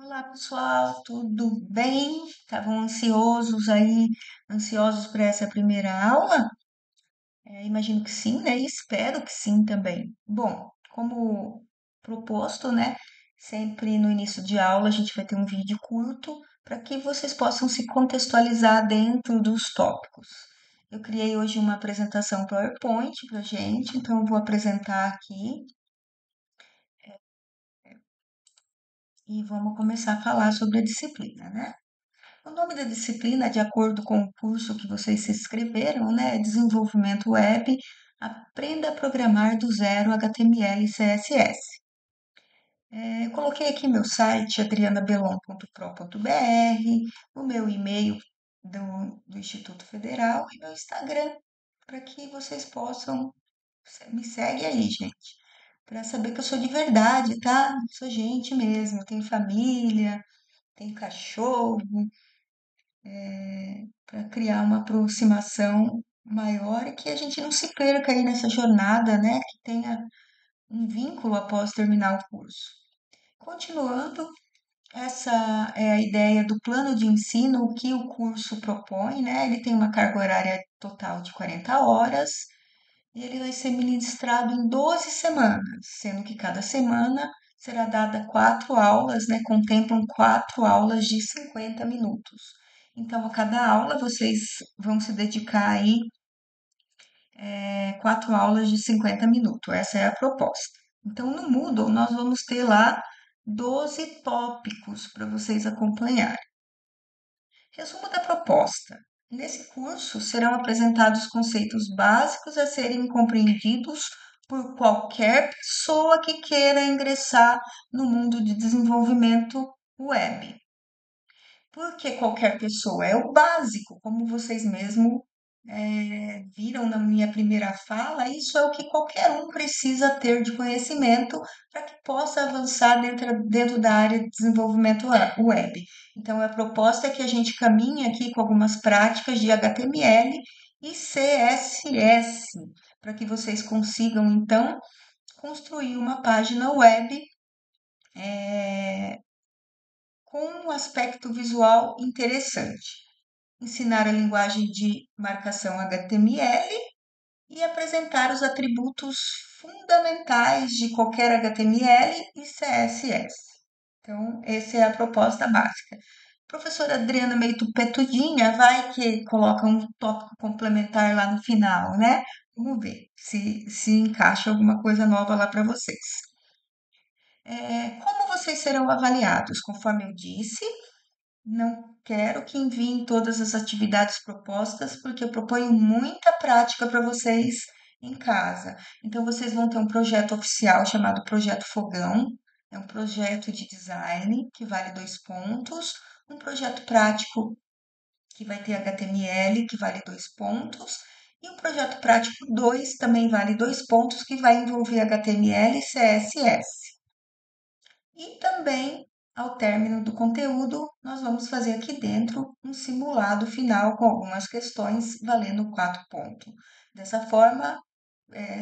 Olá, pessoal, tudo bem? Estavam ansiosos para essa primeira aula? Imagino que sim, né? E espero que sim também. Bom, como proposto, né? Sempre no início de aula a gente vai ter um vídeo curto para que vocês possam se contextualizar dentro dos tópicos. Eu criei hoje uma apresentação PowerPoint para gente, então eu vou apresentar aqui e vamos começar a falar sobre a disciplina, né? O nome da disciplina, de acordo com o curso que vocês se inscreveram, né, é Desenvolvimento Web, Aprenda a Programar do Zero HTML e CSS. Eu coloquei aqui meu site, adrianabelon.pro.br, o meu e-mail do Instituto Federal e meu Instagram, para que vocês possam me seguir aí, gente, para saber que eu sou de verdade, tá? Sou gente mesmo, tenho família, tenho cachorro, para criar uma aproximação maior e que a gente não se perca aí nessa jornada, né? Que tenha um vínculo após terminar o curso. Continuando, essa é a ideia do plano de ensino, o que o curso propõe, né? Ele tem uma carga horária total de 40 horas e ele vai ser ministrado em 12 semanas, sendo que cada semana será dada 4 aulas, né? Contemplam 4 aulas de 50 minutos. Então, a cada aula vocês vão se dedicar aí 4 aulas de 50 minutos. Essa é a proposta. Então, no Moodle, nós vamos ter lá 12 tópicos para vocês acompanharem. Resumo da proposta. Nesse curso serão apresentados conceitos básicos a serem compreendidos por qualquer pessoa que queira ingressar no mundo de desenvolvimento web. Porque qualquer pessoa é o básico, como vocês mesmo viram na minha primeira fala, isso é o que qualquer um precisa ter de conhecimento para que possa avançar dentro da área de desenvolvimento web. Então, a proposta é que a gente caminhe aqui com algumas práticas de HTML e CSS, para que vocês consigam, então, construir uma página web com um aspecto visual interessante. Ensinar a linguagem de marcação HTML e apresentar os atributos fundamentais de qualquer HTML e CSS. Então, essa é a proposta básica. Professora Adriana meio tupetudinha, vai que coloca um tópico complementar lá no final, né? Vamos ver se encaixa alguma coisa nova lá para vocês. Como vocês serão avaliados? Conforme eu disse, não quero que enviem todas as atividades propostas, porque eu proponho muita prática para vocês em casa. Então, vocês vão ter um projeto oficial chamado Projeto Fogão, é um projeto de design que vale 2 pontos, um projeto prático que vai ter HTML, que vale 2 pontos, e um projeto prático 2 também vale 2 pontos, que vai envolver HTML e CSS. E também, ao término do conteúdo, nós vamos fazer aqui dentro um simulado final com algumas questões valendo 4 pontos. Dessa forma,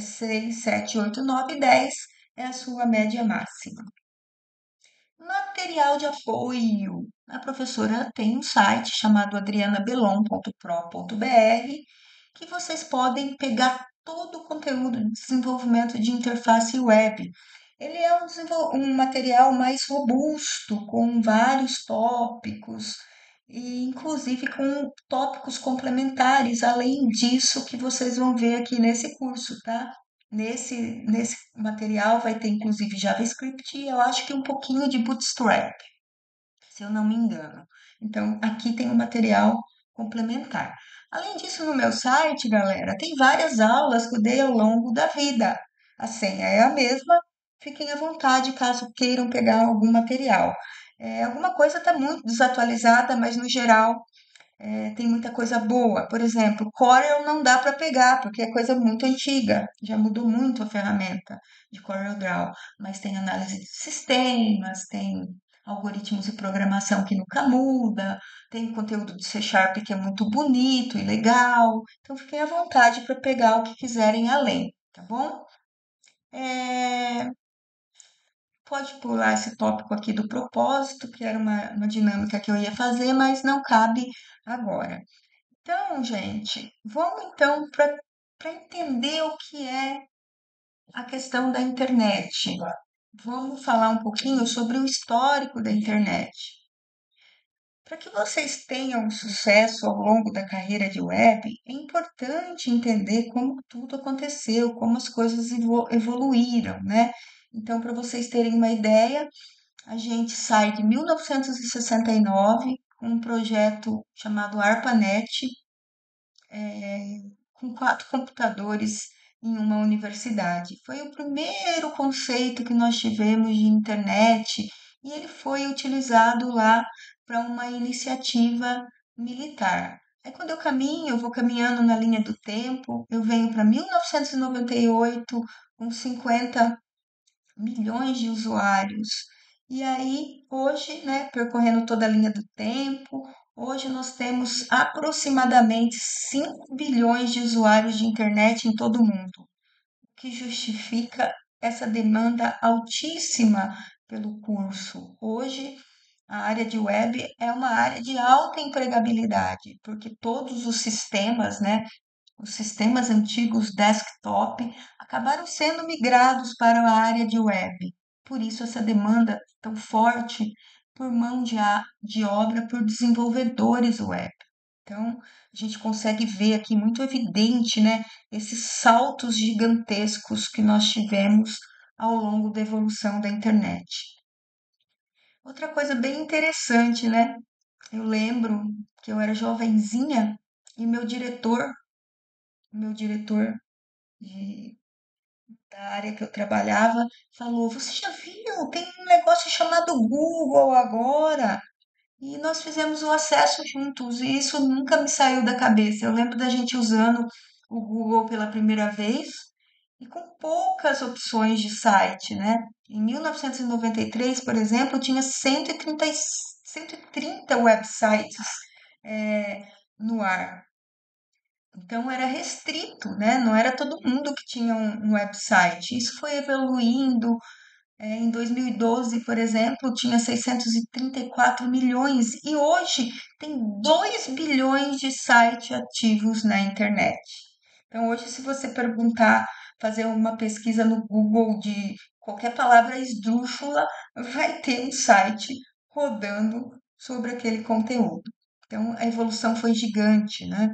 6, 7, 8, 9, 10 é a sua média máxima. Material de apoio. A professora tem um site chamado adrianabelon.pro.br que vocês podem pegar todo o conteúdo de desenvolvimento de interface web. Ele é um material mais robusto, com vários tópicos, e inclusive com tópicos complementares, além disso que vocês vão ver aqui nesse curso, tá? Nesse material vai ter inclusive JavaScript e eu acho que um pouquinho de Bootstrap, se eu não me engano. Então, aqui tem um material complementar. Além disso, no meu site, galera, tem várias aulas que eu dei ao longo da vida. A senha é a mesma, fiquem à vontade caso queiram pegar algum material. Alguma coisa está muito desatualizada, mas no geral tem muita coisa boa. Por exemplo, Corel não dá para pegar, porque é coisa muito antiga. Já mudou muito a ferramenta de CorelDRAW. Mas tem análise de sistemas, tem algoritmos de programação que nunca muda, tem conteúdo de C Sharp que é muito bonito e legal. Então, fiquem à vontade para pegar o que quiserem além, tá bom? É, pode pular esse tópico aqui do propósito, que era uma dinâmica que eu ia fazer, mas não cabe agora. Então, gente, vamos então para entender o que é a questão da internet. Vamos falar um pouquinho sobre o histórico da internet. Para que vocês tenham sucesso ao longo da carreira de web, é importante entender como tudo aconteceu, como as coisas evoluíram, né? Então, para vocês terem uma ideia, a gente sai de 1969 com um projeto chamado ARPANET, com 4 computadores em uma universidade. Foi o primeiro conceito que nós tivemos de internet e ele foi utilizado lá para uma iniciativa militar. Aí quando eu caminho, eu vou caminhando na linha do tempo, eu venho para 1998 com 50 milhões de usuários. E aí, hoje, né, percorrendo toda a linha do tempo, hoje nós temos aproximadamente 5 bilhões de usuários de internet em todo o mundo, o que justifica essa demanda altíssima pelo curso. Hoje, a área de web é uma área de alta empregabilidade, porque todos os sistemas, né, os sistemas antigos desktop acabaram sendo migrados para a área de web. Por isso, essa demanda tão forte por mão de obra por desenvolvedores web. Então, a gente consegue ver aqui muito evidente, né, esses saltos gigantescos que nós tivemos ao longo da evolução da internet. Outra coisa bem interessante, né? Eu lembro que eu era jovenzinha e meu diretor de, da área que eu trabalhava falou: Você já viu? Tem um negócio chamado Google agora. E nós fizemos o acesso juntos, e isso nunca me saiu da cabeça. Eu lembro da gente usando o Google pela primeira vez e com poucas opções de site, né? Em 1993, por exemplo, tinha 130 websites no ar. Então era restrito, né? Não era todo mundo que tinha um website. Isso foi evoluindo. Em 2012, por exemplo, tinha 634 milhões e hoje tem 2 bilhões de sites ativos na internet. Então, hoje, se você perguntar, fazer uma pesquisa no Google de qualquer palavra esdrúxula, vai ter um site rodando sobre aquele conteúdo. Então, a evolução foi gigante, né?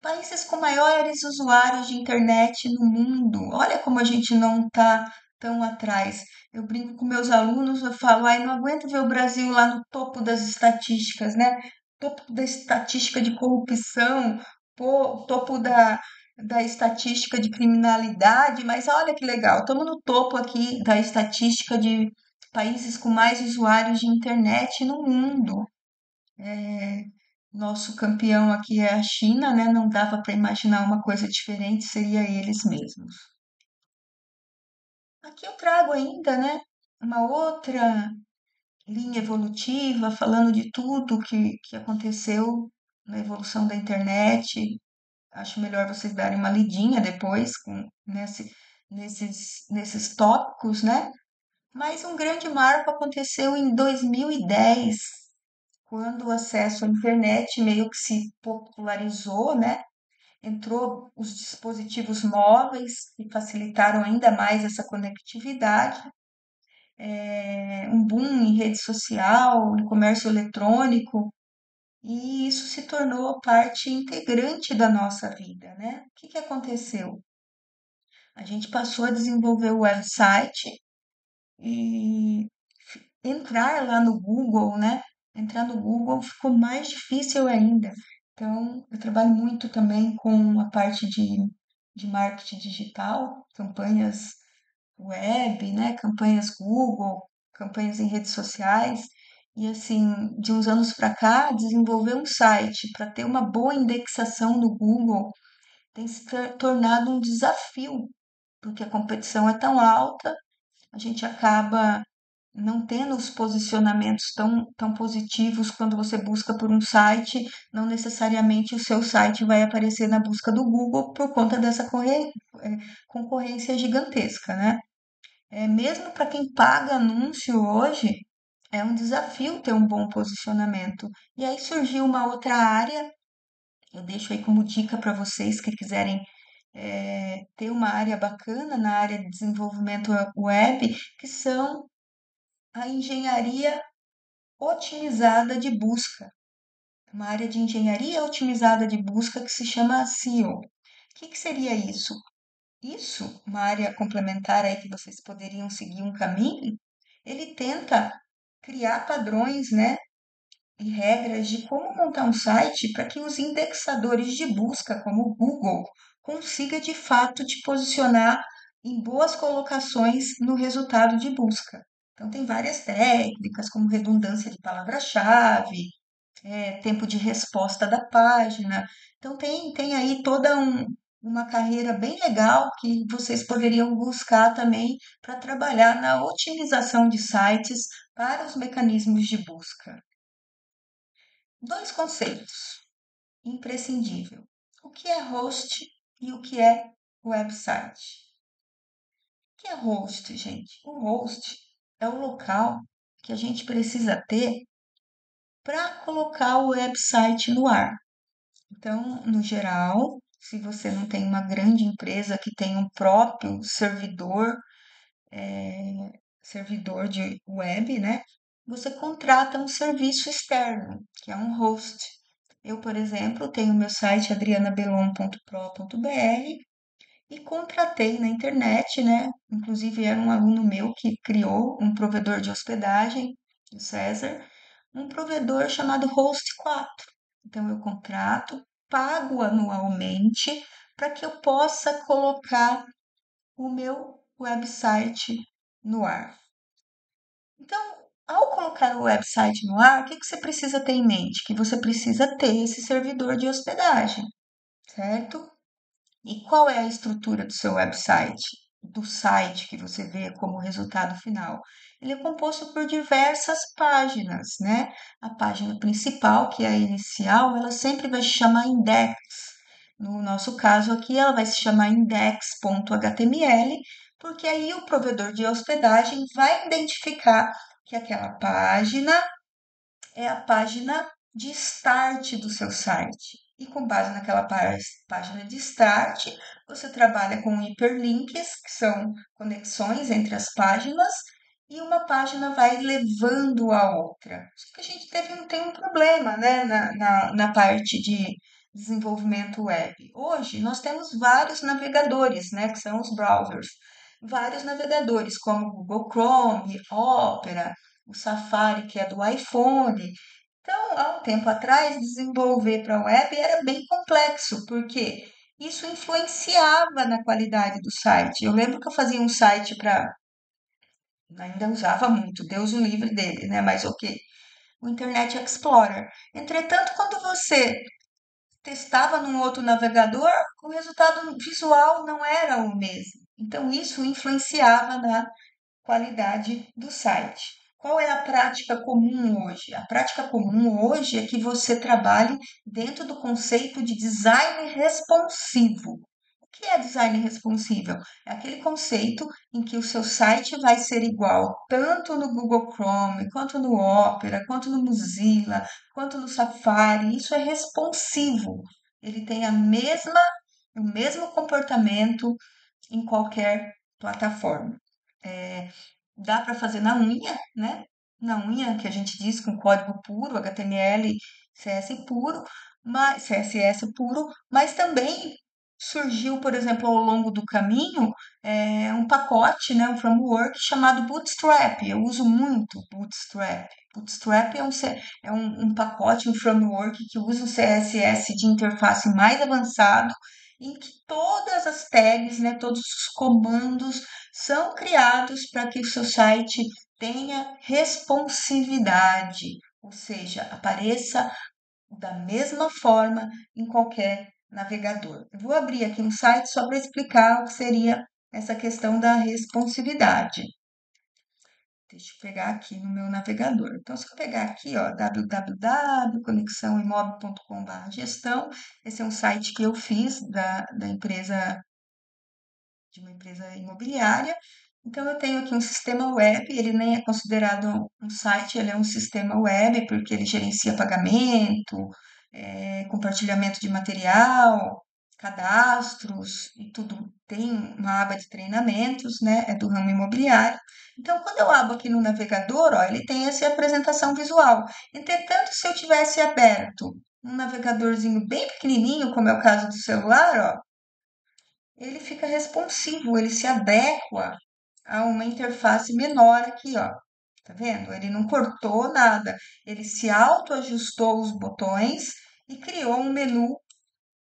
Países com maiores usuários de internet no mundo. Olha como a gente não está tão atrás. Eu brinco com meus alunos, eu falo, ai, não aguento ver o Brasil lá no topo das estatísticas, né? Topo da estatística de corrupção, topo da estatística de criminalidade, mas olha que legal, estamos no topo aqui da estatística de países com mais usuários de internet no mundo. Nosso campeão aqui é a China, né? Não dava para imaginar uma coisa diferente, seria eles mesmos. Aqui eu trago ainda, né, uma outra linha evolutiva, falando de tudo que aconteceu na evolução da internet. Acho melhor vocês darem uma lidinha depois nesses tópicos, né? Mas um grande marco aconteceu em 2010, quando o acesso à internet meio que se popularizou, né? Entrou os dispositivos móveis que facilitaram ainda mais essa conectividade, um boom em rede social, em comércio eletrônico, e isso se tornou parte integrante da nossa vida, né? O que que aconteceu? A gente passou a desenvolver o website e entrar lá no Google, né? Entrar no Google ficou mais difícil ainda. Então, eu trabalho muito também com a parte de marketing digital, campanhas web, né? Campanhas Google, campanhas em redes sociais. E assim, de uns anos para cá, desenvolver um site para ter uma boa indexação no Google tem se tornado um desafio, porque a competição é tão alta, a gente acaba não tendo os posicionamentos tão positivos quando você busca por um site, não necessariamente o seu site vai aparecer na busca do Google por conta dessa concorrência gigantesca, né? Mesmo para quem paga anúncio hoje, é um desafio ter um bom posicionamento. E aí surgiu uma outra área, eu deixo aí como dica para vocês que quiserem ter uma área bacana na área de desenvolvimento web, que são a engenharia otimizada de busca. Uma área de engenharia otimizada de busca que se chama SEO. O que seria isso? Isso, uma área complementar aí que vocês poderiam seguir um caminho, ele tenta criar padrões, né, e regras de como montar um site para que os indexadores de busca, como o Google, consiga de fato te posicionar em boas colocações no resultado de busca. Então, tem várias técnicas, como redundância de palavra-chave, tempo de resposta da página. Então, tem aí toda uma carreira bem legal que vocês poderiam buscar também para trabalhar na otimização de sites para os mecanismos de busca. Dois conceitos imprescindível. O que é host e o que é website? O que é host, gente? O host é o local que a gente precisa ter para colocar o website no ar. Então, no geral, se você não tem uma grande empresa que tem um próprio servidor de web, né? Você contrata um serviço externo, que é um host. Eu, por exemplo, tenho meu site adrianabelon.pro.br e contratei na internet, né? Inclusive era um aluno meu que criou um provedor de hospedagem, o César, um provedor chamado Host 4. Então eu contrato, pago anualmente para que eu possa colocar o meu website no ar. Então, ao colocar o website no ar, o que você precisa ter em mente? Que você precisa ter esse servidor de hospedagem, certo? E qual é a estrutura do seu website? Do site que você vê como resultado final? Ele é composto por diversas páginas, né? A página principal, que é a inicial, ela sempre vai se chamar index. No nosso caso aqui, ela vai se chamar index.html, porque aí o provedor de hospedagem vai identificar que aquela página é a página de start do seu site. E com base naquela página de start, você trabalha com hiperlinks, que são conexões entre as páginas, e uma página vai levando a outra. Só que a gente tem um problema, né, na parte de desenvolvimento web. Hoje, nós temos vários navegadores, né, que são os browsers. Vários navegadores, como o Google Chrome, Opera, o Safari, que é do iPhone. Então, há um tempo atrás, desenvolver para a web era bem complexo, porque isso influenciava na qualidade do site. Eu lembro que eu fazia um site para. Ainda usava muito, Deus o livre dele, né? Mas ok. O Internet Explorer. Entretanto, quando você testava num outro navegador, o resultado visual não era o mesmo. Então, isso influenciava na qualidade do site. Qual é a prática comum hoje? A prática comum hoje é que você trabalhe dentro do conceito de design responsivo. O que é design responsível? É aquele conceito em que o seu site vai ser igual tanto no Google Chrome, quanto no Opera, quanto no Mozilla, quanto no Safari. Isso é responsivo. Ele tem o mesmo comportamento em qualquer plataforma. Dá para fazer na unha, né? Na unha, que a gente diz com código puro, HTML, CSS puro, CSS puro, mas também surgiu, por exemplo, ao longo do caminho, um pacote, né, um framework chamado Bootstrap. Eu uso muito Bootstrap. Bootstrap é um pacote, um framework que usa o CSS de interface mais avançado, em que todas as tags, né, todos os comandos são criados para que o seu site tenha responsividade, ou seja, apareça da mesma forma em qualquer navegador. Eu vou abrir aqui um site só para explicar o que seria essa questão da responsividade. Deixa eu pegar aqui no meu navegador. Então, se eu pegar aqui, ó, www.conexãoimob.com/gestão, esse é um site que eu fiz da empresa, de uma empresa imobiliária. Então, eu tenho aqui um sistema web, ele nem é considerado um site, ele é um sistema web, porque ele gerencia pagamento, compartilhamento de material, cadastros e tudo. Tem uma aba de treinamentos, né? É do ramo imobiliário. Então, quando eu abro aqui no navegador, ó, ele tem essa apresentação visual. Entretanto, se eu tivesse aberto um navegadorzinho bem pequenininho, como é o caso do celular, ó, ele fica responsivo, ele se adequa a uma interface menor aqui, ó. Tá vendo? Ele não cortou nada, ele se autoajustou os botões e criou um menu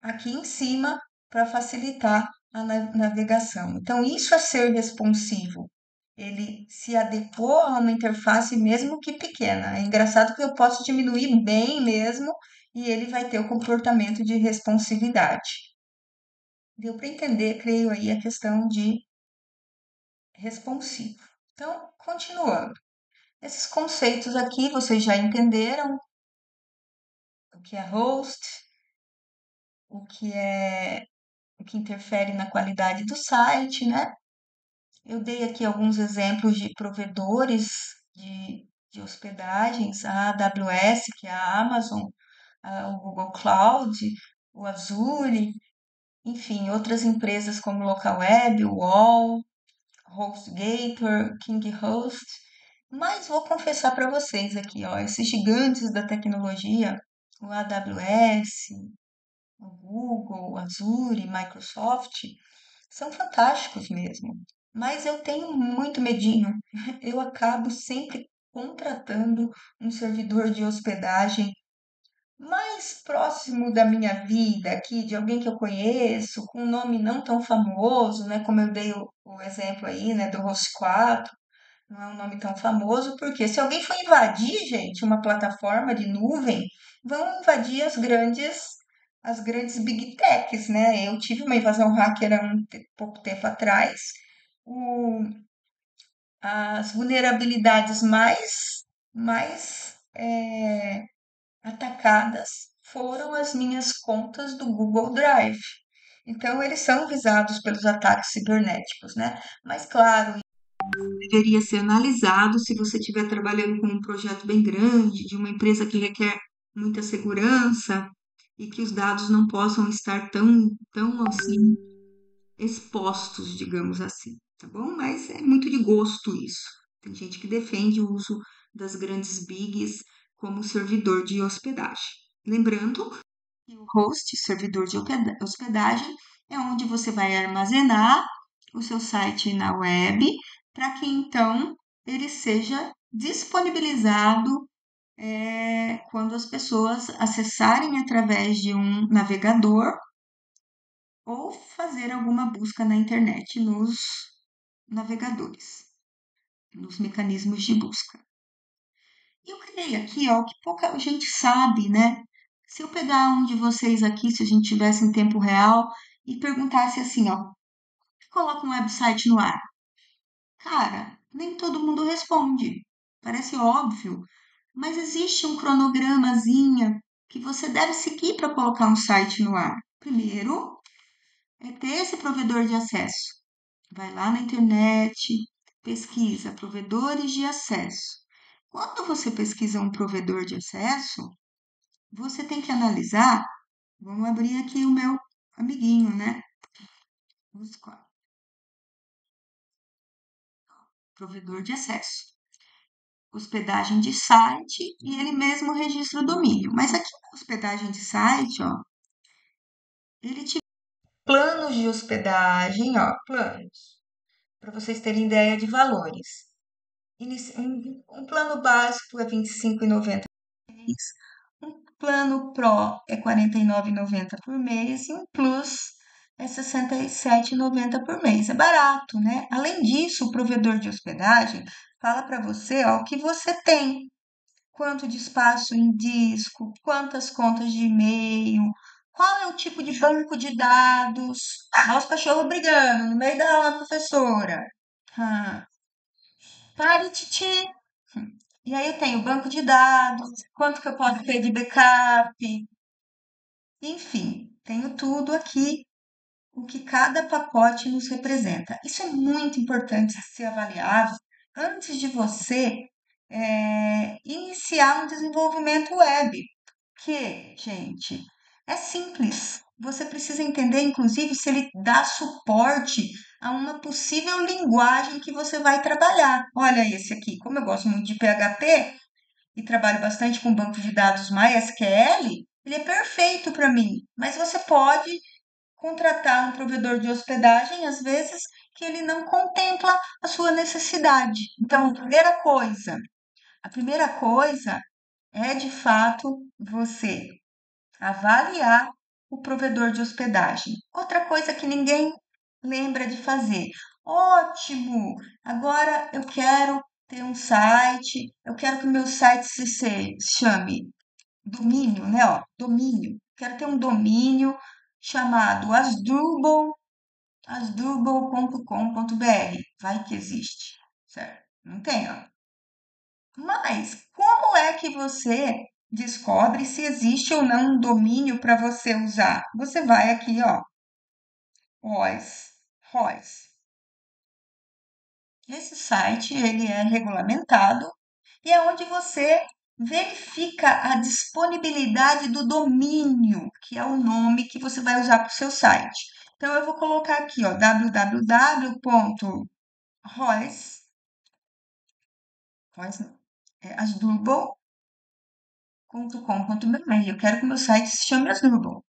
aqui em cima para facilitar a navegação. Então, isso é ser responsivo. Ele se adequou a uma interface mesmo que pequena. É engraçado que eu posso diminuir bem mesmo e ele vai ter o comportamento de responsividade. Deu para entender, creio aí, a questão de responsivo. Então, continuando. Esses conceitos aqui vocês já entenderam o que é host, o que é o que interfere na qualidade do site, né? Eu dei aqui alguns exemplos de provedores de hospedagens, a AWS, que é a Amazon, o Google Cloud, o Azure, enfim, outras empresas como Localweb, o UOL, HostGator, KingHost. Mas vou confessar para vocês aqui, ó, esses gigantes da tecnologia, o AWS, o Google, o Azure, Microsoft, são fantásticos mesmo. Mas eu tenho muito medinho. Eu acabo sempre contratando um servidor de hospedagem mais próximo da minha vida aqui, de alguém que eu conheço, com um nome não tão famoso, né? Como eu dei o exemplo aí, né, do Host 4, não é um nome tão famoso, porque se alguém for invadir, gente, uma plataforma de nuvem, vão invadir as grandes big techs, né? Eu tive uma invasão hacker há pouco tempo atrás. As vulnerabilidades mais atacadas foram as minhas contas do Google Drive. Então, eles são visados pelos ataques cibernéticos, né? Mas, claro, deveria ser analisado se você estiver trabalhando com um projeto bem grande, de uma empresa que requer muita segurança e que os dados não possam estar tão assim expostos, digamos assim, tá bom? Mas é muito de gosto isso. Tem gente que defende o uso das grandes bigs como servidor de hospedagem. Lembrando que o host, servidor de hospedagem, é onde você vai armazenar o seu site na web para que então ele seja disponibilizado quando as pessoas acessarem através de um navegador ou fazer alguma busca na internet nos navegadores, nos mecanismos de busca. Eu criei aqui, ó, que pouca gente sabe, né? Se eu pegar um de vocês aqui, se a gente tivesse em tempo real, e perguntasse assim, ó, coloca um website no ar. Cara, nem todo mundo responde. Parece óbvio, mas existe um cronogramazinho que você deve seguir para colocar um site no ar. Primeiro, é ter esse provedor de acesso. Vai lá na internet, pesquisa provedores de acesso. Quando você pesquisa um provedor de acesso, você tem que analisar. Vamos abrir aqui o meu amiguinho, né? Provedor de acesso. Hospedagem de site e ele mesmo registra o domínio. Mas aqui na hospedagem de site, ó, ele te planos de hospedagem, ó, planos, para vocês terem ideia de valores. Um plano básico é R$ 25,90 por mês, um plano Pro é R$ 49,90 por mês e um Plus é R$ 67,90 por mês. É barato, né? Além disso, o provedor de hospedagem fala para você, ó, o que você tem, quanto de espaço em disco, quantas contas de e-mail, qual é o tipo de banco de dados. Olha os cachorros brigando no meio da aula, professora. Ah, pare, titi. E aí eu tenho banco de dados, quanto que eu posso ter de backup, enfim, tenho tudo aqui o que cada pacote nos representa. Isso é muito importante ser avaliado antes de você iniciar um desenvolvimento web. Que, gente, é simples. Você precisa entender, inclusive, se ele dá suporte a uma possível linguagem que você vai trabalhar. Olha esse aqui, como eu gosto muito de PHP e trabalho bastante com banco de dados MySQL, ele é perfeito para mim. Mas você pode contratar um provedor de hospedagem, às vezes, que ele não contempla a sua necessidade. Então, a primeira coisa é de fato você avaliar o provedor de hospedagem. Outra coisa que ninguém lembra de fazer. Ótimo! Agora eu quero ter um site, eu quero que o meu site se chame domínio, né? Ó, domínio. Quero ter um domínio chamado asdrubal.com.br. Vai que existe, certo? Não tem, ó. Mas como é que você descobre se existe ou não um domínio para você usar? Você vai aqui, ó, ROIS. Esse site, ele é regulamentado e é onde você verifica a disponibilidade do domínio, que é o nome que você vai usar para o seu site. Então, eu vou colocar aqui, ó, www.royce, asdrubal.com.br. Eu quero que o meu site se chame Asdrubal.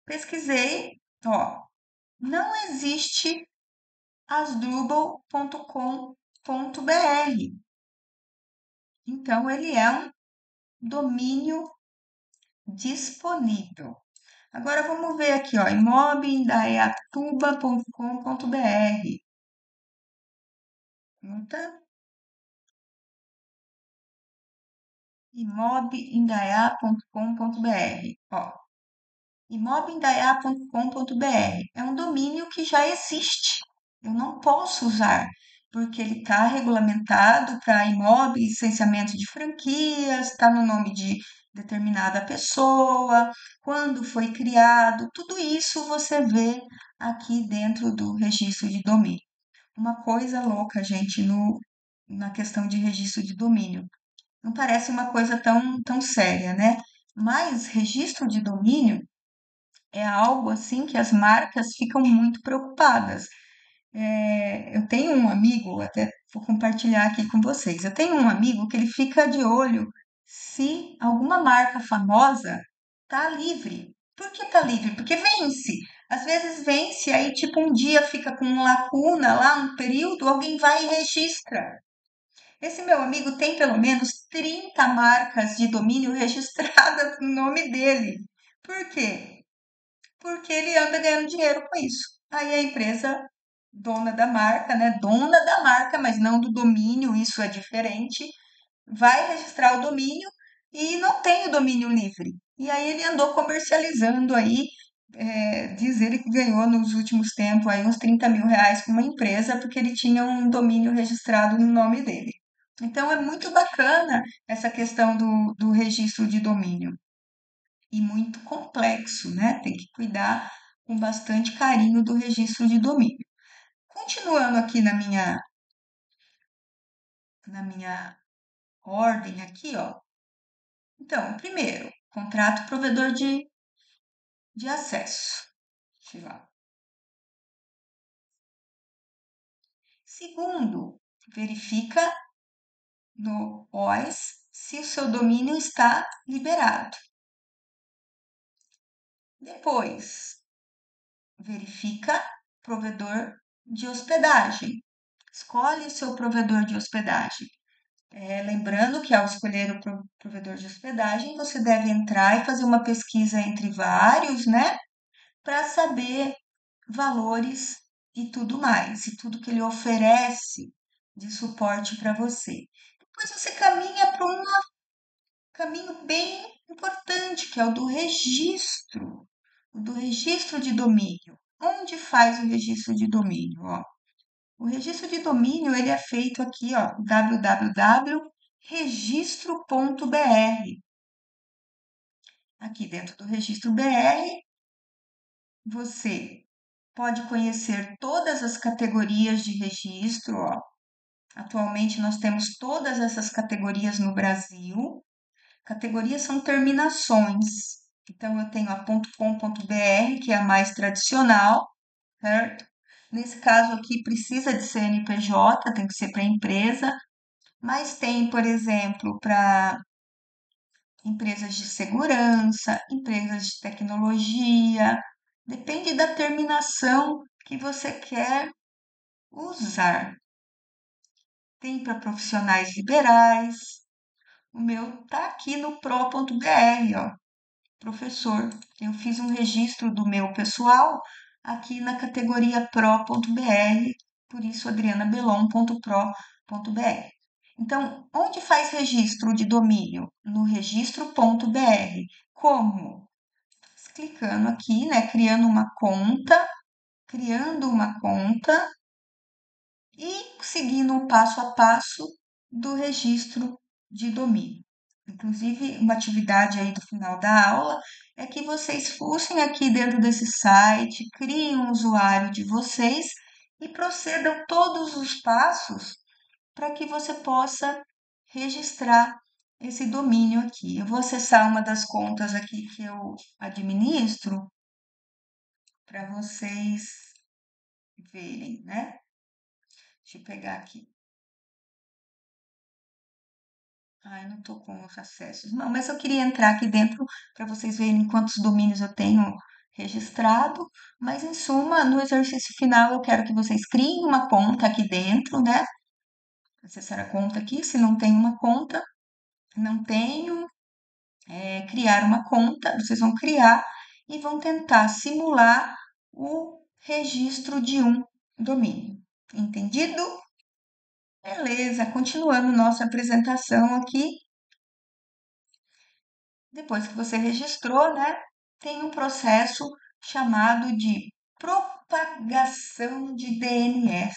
Pesquisei, ó, não existe asdrubal.com.br. Então, ele é um domínio disponível. Agora vamos ver aqui, ó, imobindaiatuba.com.br. Muita imobindaiá.com.br. Ó, imobindaiá.com.br é um domínio que já existe. Eu não posso usar, porque ele está regulamentado para imóvel, licenciamento de franquias, está no nome de determinada pessoa, quando foi criado, tudo isso você vê aqui dentro do registro de domínio. Uma coisa louca, gente, na questão de registro de domínio. Não parece uma coisa tão séria, né? Mas registro de domínio é algo assim que as marcas ficam muito preocupadas. Eu tenho um amigo, até vou compartilhar aqui com vocês. Eu tenho um amigo que ele fica de olho se alguma marca famosa tá livre. Por que tá livre? Porque vence. Às vezes vence, aí tipo um dia fica com uma lacuna lá, um período, alguém vai e registra. Esse meu amigo tem pelo menos 30 marcas de domínio registradas no nome dele. Por quê? Porque ele anda ganhando dinheiro com isso. Aí a empresa, dona da marca, né? Dona da marca, mas não do domínio, isso é diferente, vai registrar o domínio e não tem o domínio livre. E aí ele andou comercializando aí, diz ele que ganhou nos últimos tempos aí uns 30 mil reais com uma empresa porque ele tinha um domínio registrado no nome dele. Então é muito bacana essa questão do registro de domínio e muito complexo, né? Tem que cuidar com bastante carinho do registro de domínio. Continuando aqui na minha ordem aqui, ó. Então, primeiro, contrato provedor de acesso. Deixa eu lá. Segundo, verifica no OS se o seu domínio está liberado. Depois, verifica provedor de hospedagem. Escolhe o seu provedor de hospedagem. Lembrando que ao escolher o provedor de hospedagem, você deve entrar e fazer uma pesquisa entre vários, né? Para saber valores e tudo mais, e tudo que ele oferece de suporte para você. Depois você caminha para um caminho bem importante, que é o do registro de domínio. Onde faz o registro de domínio? Ó, o registro de domínio ele é feito aqui, ó, www.registro.br. Aqui dentro do registro BR, você pode conhecer todas as categorias de registro, ó. Atualmente nós temos todas essas categorias no Brasil. Categorias são terminações. Então eu tenho a .com.br, que é a mais tradicional, certo? Nesse caso aqui precisa de CNPJ, tem que ser para empresa, mas tem, por exemplo, para empresas de segurança, empresas de tecnologia, depende da terminação que você quer usar. Tem para profissionais liberais. O meu tá aqui no pro.br, ó, professor. Eu fiz um registro do meu pessoal aqui na categoria pro.br, por isso adrianabelon.pro.br. Então, onde faz registro de domínio? No registro.br. Como? Clicando aqui, né, criando uma conta e seguindo o passo a passo do registro de domínio. Inclusive, uma atividade aí do final da aula é que vocês fuçem aqui dentro desse site, criem um usuário de vocês e procedam todos os passos para que você possa registrar esse domínio aqui. Eu vou acessar uma das contas aqui que eu administro para vocês verem, né? Deixa eu pegar aqui. Ai, não estou com os acessos. Não, mas eu queria entrar aqui dentro para vocês verem quantos domínios eu tenho registrado. Mas, em suma, no exercício final, eu quero que vocês criem uma conta aqui dentro, né? Acessar a conta aqui. Se não tem uma conta, não tenho. Criar uma conta, vocês vão criar e vão tentar simular o registro de um domínio. Entendido? Beleza, continuando nossa apresentação aqui. Depois que você registrou, né, tem um processo chamado de propagação de DNS.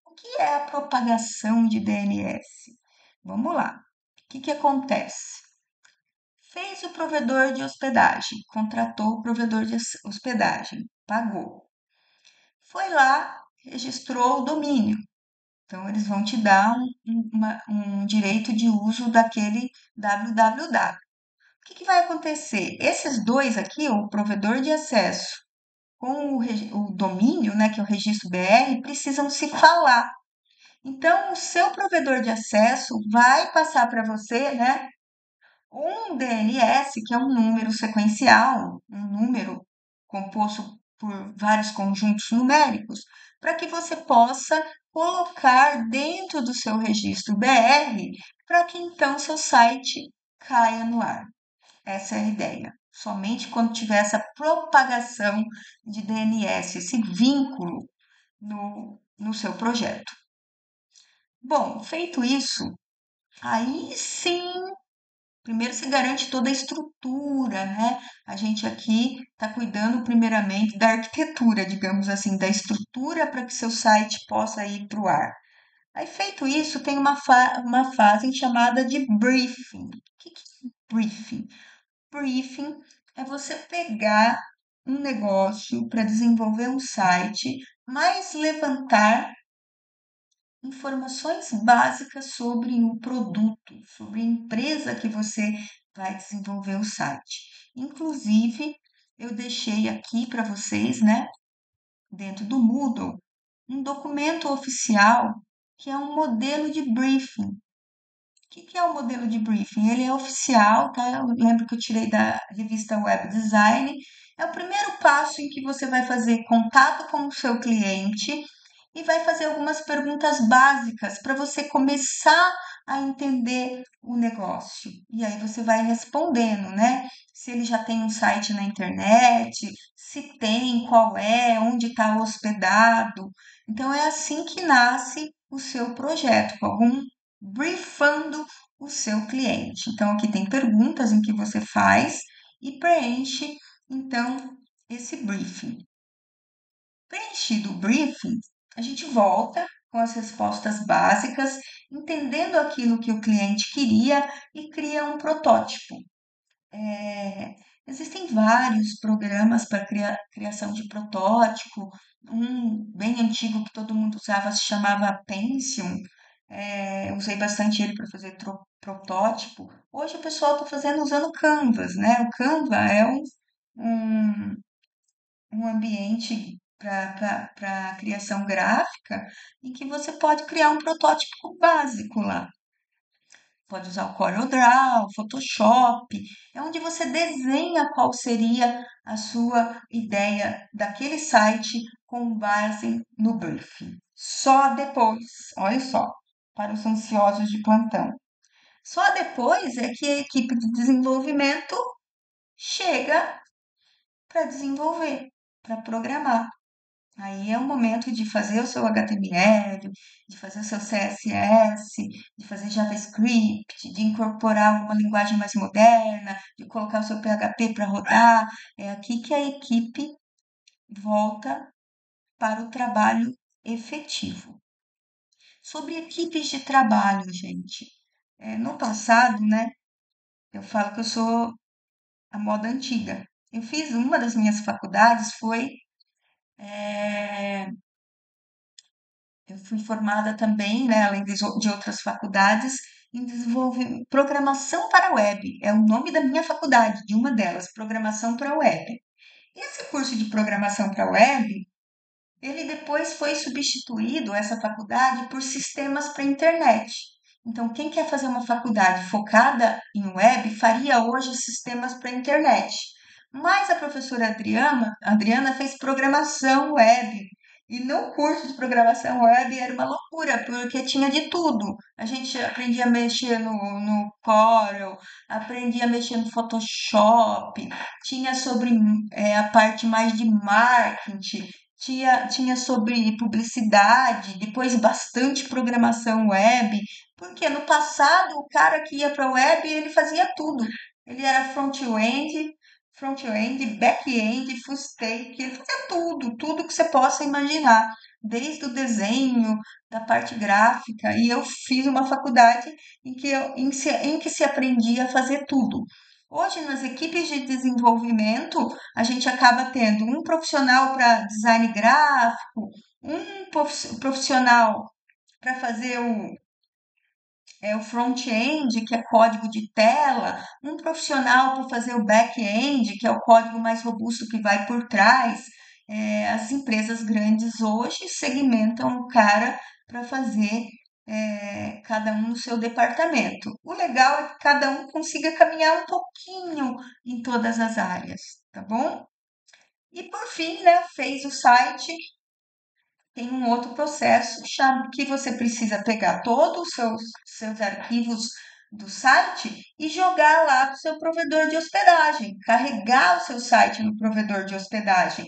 O que é a propagação de DNS? Vamos lá. O que acontece? Fez o provedor de hospedagem, contratou o provedor de hospedagem, pagou. Foi lá, registrou o domínio. Então, eles vão te dar um direito de uso daquele www. O que vai acontecer? Esses dois aqui, o provedor de acesso com o domínio, né, que é o registro BR, precisam se falar. Então, o seu provedor de acesso vai passar para você, né, um DNS, que é um número sequencial, um número composto por vários conjuntos numéricos, para que você possa colocar dentro do seu registro BR, para que então seu site caia no ar. Essa é a ideia. Somente quando tiver essa propagação de DNS, esse vínculo no seu projeto. Bom, feito isso, aí sim, primeiro se garante toda a estrutura, né? A gente aqui está cuidando primeiramente da arquitetura, digamos assim, da estrutura para que seu site possa ir para o ar. Aí, feito isso, tem uma fase chamada de briefing. O que é briefing? Briefing é você pegar um negócio para desenvolver um site, mas levantar informações básicas sobre o produto, sobre a empresa que você vai desenvolver o site. Inclusive, eu deixei aqui para vocês, né, dentro do Moodle, um documento oficial que é um modelo de briefing. O que é o modelo de briefing? Ele é oficial, tá? Eu lembro que eu tirei da revista Web Design. É o primeiro passo em que você vai fazer contato com o seu cliente e vai fazer algumas perguntas básicas para você começar a entender o negócio. E aí você vai respondendo, né? Se ele já tem um site na internet, se tem, qual é, onde está hospedado. Então é assim que nasce o seu projeto, com algum briefando o seu cliente. Então, aqui tem perguntas em que você faz e preenche, então, esse briefing. Preenchido o briefing, a gente volta com as respostas básicas, entendendo aquilo que o cliente queria e cria um protótipo. Existem vários programas para criação de protótipo. Um bem antigo que todo mundo usava se chamava Pentium. Usei bastante ele para fazer protótipo. Hoje o pessoal está fazendo usando Canvas, né? O Canva é um, um ambiente para criação gráfica em que você pode criar um protótipo básico lá. Pode usar o CorelDRAW, Photoshop, é onde você desenha qual seria a sua ideia daquele site com base no briefing. Só depois, olha só, para os ansiosos de plantão. Só depois é que a equipe de desenvolvimento chega para desenvolver, para programar. Aí é o momento de fazer o seu HTML, de fazer o seu CSS, de fazer JavaScript, de incorporar uma linguagem mais moderna, de colocar o seu PHP para rodar. É aqui que a equipe volta para o trabalho efetivo. Sobre equipes de trabalho, gente. No passado, né, eu falo que eu sou a moda antiga. Eu fiz uma das minhas faculdades, eh, eu fui formada também, né, além de outras faculdades, em desenvolver programação para web. É o nome da minha faculdade, de uma delas, programação para web. Esse curso de programação para web, ele depois foi substituído, essa faculdade, por sistemas para internet. Então, quem quer fazer uma faculdade focada em web, faria hoje sistemas para internet. Mas a professora Adriana fez programação web. E no curso de programação web era uma loucura, porque tinha de tudo. A gente aprendia a mexer no Corel, aprendia a mexer no Photoshop, tinha sobre a parte mais de marketing, tinha sobre publicidade, depois bastante programação web, porque no passado o cara que ia para a web ele fazia tudo. Ele era front-end, back-end, full stack, ele fazia tudo, tudo que você possa imaginar, desde o desenho, da parte gráfica. E eu fiz uma faculdade em que se aprendia a fazer tudo. Hoje, nas equipes de desenvolvimento, a gente acaba tendo um profissional para design gráfico, um profissional para fazer o front-end, que é código de tela, um profissional para fazer o back-end, que é o código mais robusto que vai por trás. As empresas grandes hoje segmentam o cara para fazer cada um no seu departamento. O legal é que cada um consiga caminhar um pouquinho em todas as áreas, tá bom? E por fim, né, fez o site, tem um outro processo que você precisa pegar todos os seus arquivos do site e jogar lá para o seu provedor de hospedagem, carregar o seu site no provedor de hospedagem.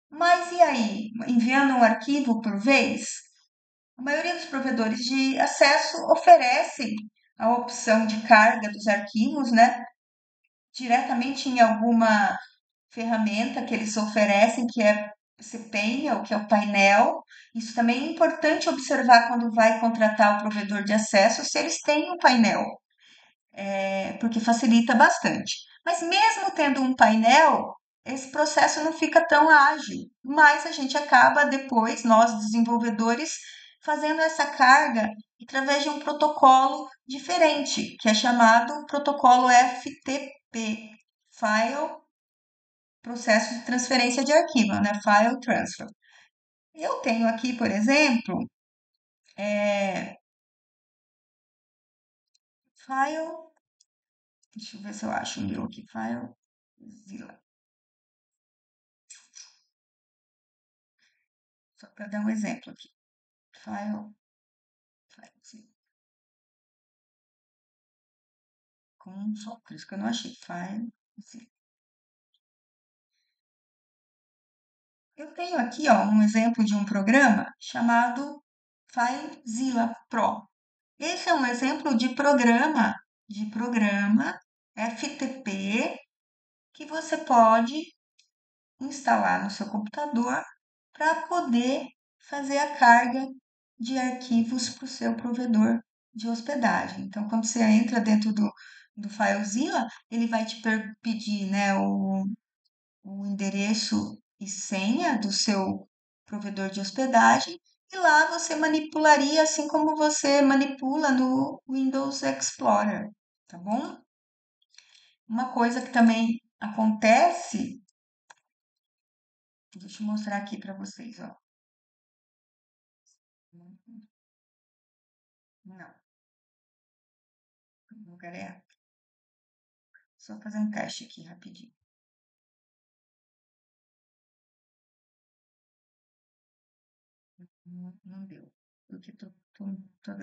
Mas e aí? Enviando um arquivo por vez? A maioria dos provedores de acesso oferecem a opção de carga dos arquivos, né? Diretamente em alguma ferramenta que eles oferecem, que é cPanel, que é o painel. Isso também é importante observar quando vai contratar o provedor de acesso, se eles têm um painel, porque facilita bastante. Mas mesmo tendo um painel, esse processo não fica tão ágil, mas a gente acaba depois, nós desenvolvedores, fazendo essa carga através de um protocolo diferente, que é chamado protocolo FTP, File Processo de Transferência de Arquivo, né? File Transfer. Eu tenho aqui, por exemplo, é, File, deixa eu ver se eu acho o meu aqui, FileZilla, só para dar um exemplo aqui. FileZilla, só por isso que eu não achei, FileZilla. Eu tenho aqui, ó, um exemplo de um programa chamado FileZilla Pro. Esse é um exemplo de programa FTP que você pode instalar no seu computador para poder fazer a carga de arquivos para o seu provedor de hospedagem. Então, quando você entra dentro do FileZilla, ele vai te pedir, né, o endereço e senha do seu provedor de hospedagem, e lá você manipularia assim como você manipula no Windows Explorer, tá bom? Uma coisa que também acontece, deixa eu mostrar aqui para vocês, ó. Não, o lugar é. Só fazer um teste aqui rapidinho. Não deu. Porque tô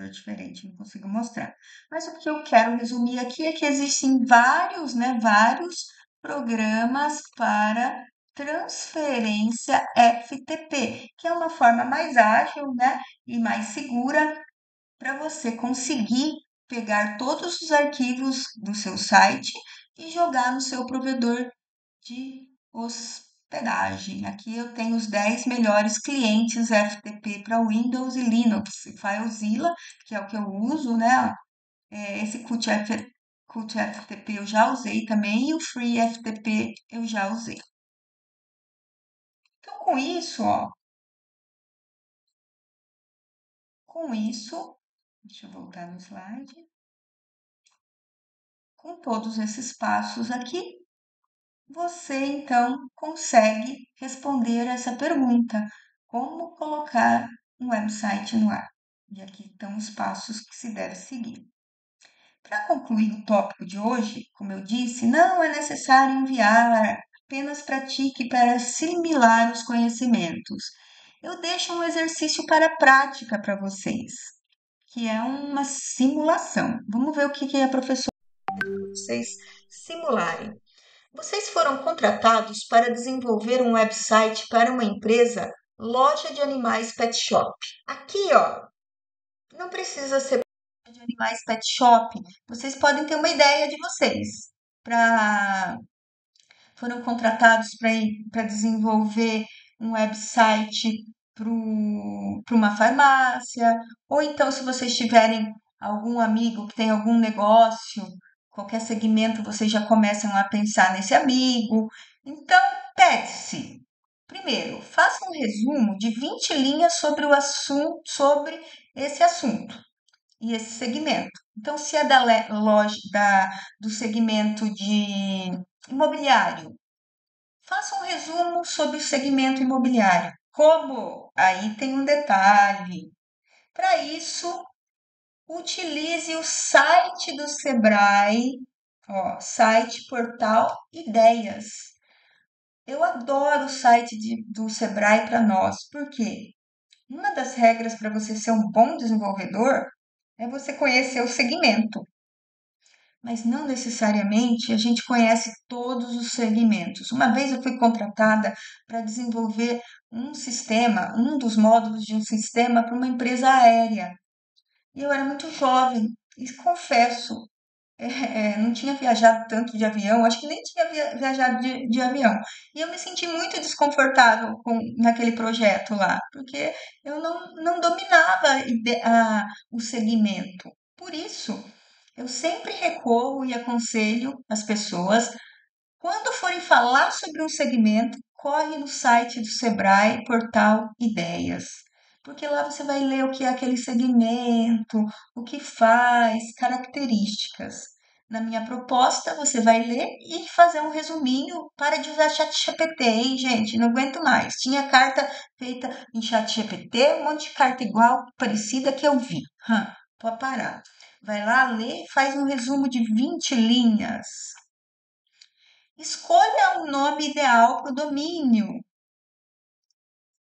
diferente, não consigo mostrar. Mas o que eu quero resumir aqui é que existem vários, né, vários programas para transferência FTP, que é uma forma mais ágil, né, e mais segura para você conseguir pegar todos os arquivos do seu site e jogar no seu provedor de hospedagem. Aqui eu tenho os 10 melhores clientes FTP para Windows e Linux. FileZilla, que é o que eu uso, né? Esse Qt FTP eu já usei também e o Free FTP eu já usei. Então, com isso, deixa eu voltar no slide. Com todos esses passos aqui, você então consegue responder essa pergunta: como colocar um website no ar? E aqui estão os passos que se deve seguir. Para concluir o tópico de hoje, como eu disse, não é necessário enviar, apenas pratique para assimilar os conhecimentos. Eu deixo um exercício para a prática para vocês, que é uma simulação. Vamos ver o que a professora para vocês simularem. Vocês foram contratados para desenvolver um website para uma empresa loja de animais pet shop. Aqui, ó, não precisa ser de animais pet shop. Vocês podem ter uma ideia de vocês. Para Foram contratados para desenvolver um website para uma farmácia, ou então, se vocês tiverem algum amigo que tem algum negócio, qualquer segmento, vocês já começam a pensar nesse amigo. Então, pede-se. Primeiro, faça um resumo de 20 linhas sobre o assunto, sobre esse assunto e esse segmento. Então, se é loja do segmento de imobiliário, faça um resumo sobre o segmento imobiliário. Como? Aí tem um detalhe. Para isso, utilize o site do Sebrae, ó, site portal Ideias. Eu adoro o site do Sebrae para nós, porque uma das regras para você ser um bom desenvolvedor é você conhecer o segmento, mas não necessariamente a gente conhece todos os segmentos. Uma vez eu fui contratada para desenvolver um sistema, um dos módulos de um sistema para uma empresa aérea. E eu era muito jovem e confesso, não tinha viajado tanto de avião, acho que nem tinha viajado de avião. E eu me senti muito desconfortável naquele projeto lá, porque eu não dominava o segmento. Por isso, eu sempre recuo e aconselho as pessoas, quando forem falar sobre um segmento, corre no site do Sebrae, portal Ideias. Porque lá você vai ler o que é aquele segmento, o que faz, características. Na minha proposta, você vai ler e fazer um resuminho. Para de usar ChatGPT, hein, gente? Não aguento mais. Tinha carta feita em ChatGPT, um monte de carta igual, parecida que eu vi. Pode parar. Vai lá, lê e faz um resumo de 20 linhas. Escolha o nome ideal para o domínio.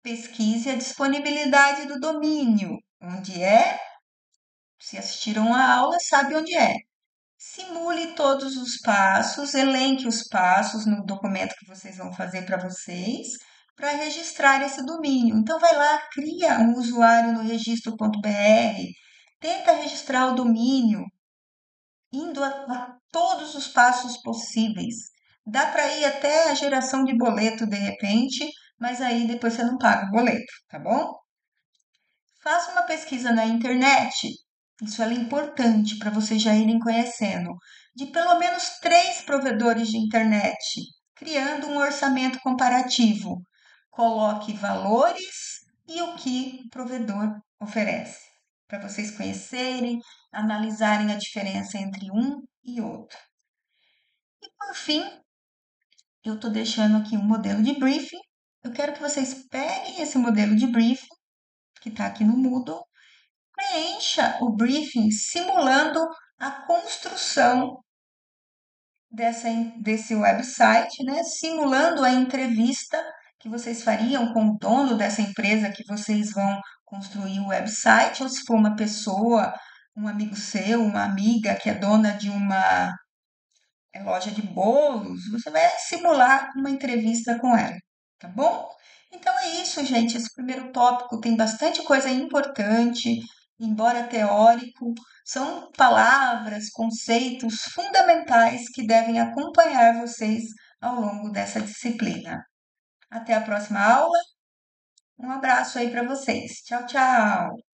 Pesquise a disponibilidade do domínio. Onde é? Se assistiram a aula, sabe onde é. Simule todos os passos, elenque os passos no documento que vocês vão fazer para vocês, para registrar esse domínio. Então, vai lá, cria um usuário no registro.br, tenta registrar o domínio, indo a todos os passos possíveis. Dá para ir até a geração de boleto de repente, mas aí depois você não paga o boleto, tá bom? Faça uma pesquisa na internet Isso é importante para vocês já irem conhecendo. De pelo menos 3 provedores de internet, criando um orçamento comparativo. Coloque valores e o que o provedor oferece, para vocês conhecerem, analisarem a diferença entre um e outro. E por fim, eu estou deixando aqui um modelo de briefing. Eu quero que vocês peguem esse modelo de briefing, que está aqui no Moodle, preencha o briefing simulando a construção desse website, né? Simulando a entrevista que vocês fariam com o dono dessa empresa que vocês vão construir o website, ou se for uma pessoa, um amigo seu, uma amiga que é dona de uma loja de bolos, você vai simular uma entrevista com ela, tá bom? Então é isso, gente. Esse primeiro tópico tem bastante coisa importante, embora teórico, são palavras, conceitos fundamentais que devem acompanhar vocês ao longo dessa disciplina. Até a próxima aula. Um abraço aí para vocês. Tchau, tchau.